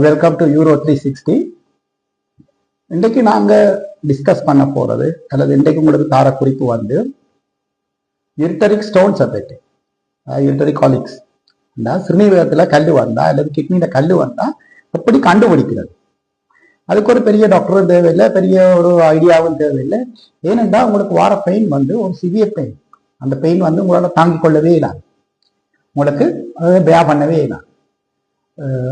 Welcome to euro 360. இன்றைக்கு நாங்கள் discuss பண்ண போகிறது அல்லது இன்றைக்கு உங்களுக்கு தார குறிப்பு வந்து யூரிட்டரிக் ஸ்டோன்ஸை பற்றி, யூரிட்டரிக் காலிக்ஸ். சிறுநீரகத்தில் கல் வந்தால் அல்லது கிட்னியில் கல் வந்தால் எப்படி கண்டுபிடிக்கிறது? அதுக்கு ஒரு பெரிய டாக்டரும் தேவையில்லை, பெரிய ஒரு ஐடியாவும் தேவையில்லை. ஏனென்றால் உங்களுக்கு வார பெயின் வந்து ஒரு சிவியர் பெயின். அந்த பெயின் வந்து உங்களால் தாங்கிக் கொள்ளவே இல்லாது, உங்களுக்கு பேயா பண்ணவே இல்லை.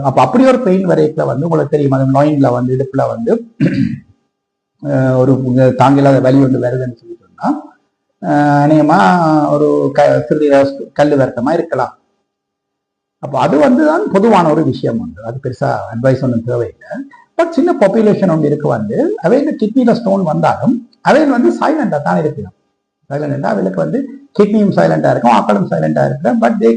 அப்போ அப்படி ஒரு பெயின் வரைக்கில் வந்து உங்களுக்கு தெரியும், அது நோயின்ல வந்து இடுப்புல வந்து ஒரு தாங்கில்லாத வலி ஒன்று வருதுன்னு சொல்லி சொன்னால் அநேகமா ஒரு சிறுநீரக கல் வருத்தமா இருக்கலாம். அப்போ அது வந்து தான் பொதுவான ஒரு விஷயம் வந்து, அது பெருசா அட்வைஸ் ஒன்றும் தேவையில்லை. பட் சின்ன பாப்புலேஷன் ஒன்று இருக்கு வந்து அவையில கிட்னியில ஸ்டோன் வந்தாலும் அவையில் வந்து சைலண்டா தான் இருக்கலாம். சைலண்டா அவைகளுக்கு வந்து கிட்னியும் சைலண்டா இருக்கும், ஆக்களும் சைலண்டா இருக்கிறேன். பட் தே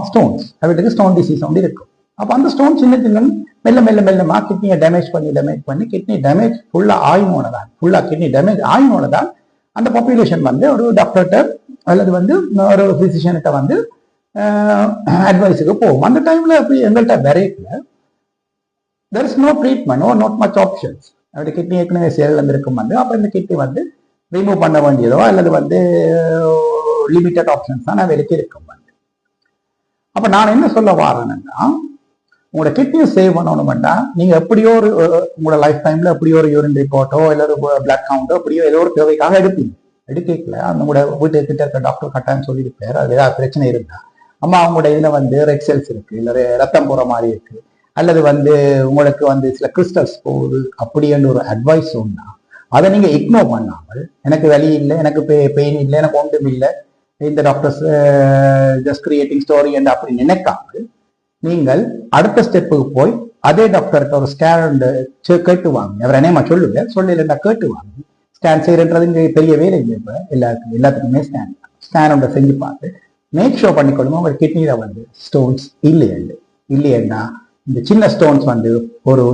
ஸ்டோன்ஸ் அவங்களுக்கு ஸ்டோன் டிசீஸ் ஒன்று இருக்கும். அப்போ அந்த ஸ்டோன் சின்ன சின்ன மெல்ல மெல்ல மெல்லமா கிட்னியை டேமேஜ் பண்ணி கிட்னி டேமேஜ் ஃபுல்லா ஆயினோட தான், ஃபுல்லா கிட்னி டேமேஜ் ஆயினோட தான் அந்த பாப்புலேஷன் வந்து ஒரு டாக்டர்கிட்ட அல்லது வந்து ஒரு பிசிஷியன்கிட்ட வந்து அட்வைஸுக்கு போகும். அந்த டைம்ல அப்படி எங்கள்கிட்ட வெரைட்டில there is no treatment or not much options. அப்படி கிட்னி ஏற்கனவே செயல் இருக்கும் வந்து அப்போ இந்த கிட்னி வந்து ரிமூவ் பண்ண வேண்டியதோ அல்லது வந்து லிமிட்டட் ஆப்ஷன்ஸ் தான் அவைகளுக்கு இருக்கும். அப்ப நான் என்ன சொல்ல வரேன்னா, உங்களோட கிட்னியை சேவ் பண்ணணும்னா நீங்க எப்படியோ ஒரு உங்களோட லைஃப் டைம்ல எப்படியோ ஒரு யூரின் ரிப்போர்ட்டோ இல்ல பிளட் கவுண்டோ எப்படியோ ஏதோ ஒரு தேவைக்காக எடுப்பீங்க. எடுக்கல அந்த உங்களோட வீட்டு கிட்ட இருக்க டாக்டர் கட்டாயம் சொல்லியிருப்பாரு, அது ஏதாவது பிரச்சனை இருந்தா அம்மா அவங்களோட இதுல வந்து ரெட் செல்ஸ் இருக்கு, இல்ல ரத்தம் போற மாதிரி இருக்கு, அல்லது வந்து உங்களுக்கு வந்து சில கிறிஸ்டல்ஸ் போகுது அப்படின்னு ஒரு அட்வைஸ் சொன்னா அதை நீங்க இக்னோர் பண்ணாமல், எனக்கு வலி இல்லை, எனக்கு பெயின் இல்லை, எனக்கு ஒன்றும் இல்லை, இந்த டாக்டர்ஸ் ஜஸ்ட் கிரியேட்டிங் ஸ்டோரி என்று அப்படி நினைக்காமல் நீங்கள் அடுத்த ஸ்டெப்புக்கு போய் அதே டாக்டர்கிட்ட ஒரு ஸ்கேன் கேட்டு வாங்க. அவர் என்னமா சொல்லுங்க, சொல்லலைன்னா கேட்டு வாங்க. ஸ்கேன் செய்யறது இங்கே பெரிய வேலை இல்லை. இப்போ எல்லாத்துக்குமே ஸ்கேன் ஒன்றை செஞ்சு பார்த்து மேக் ஷோ பண்ணிக்கொள்ளுங்க உங்க கிட்னியில வந்து ஸ்டோன்ஸ் இல்லையன்னா இந்த சின்ன ஸ்டோன்ஸ் வந்து ஒரு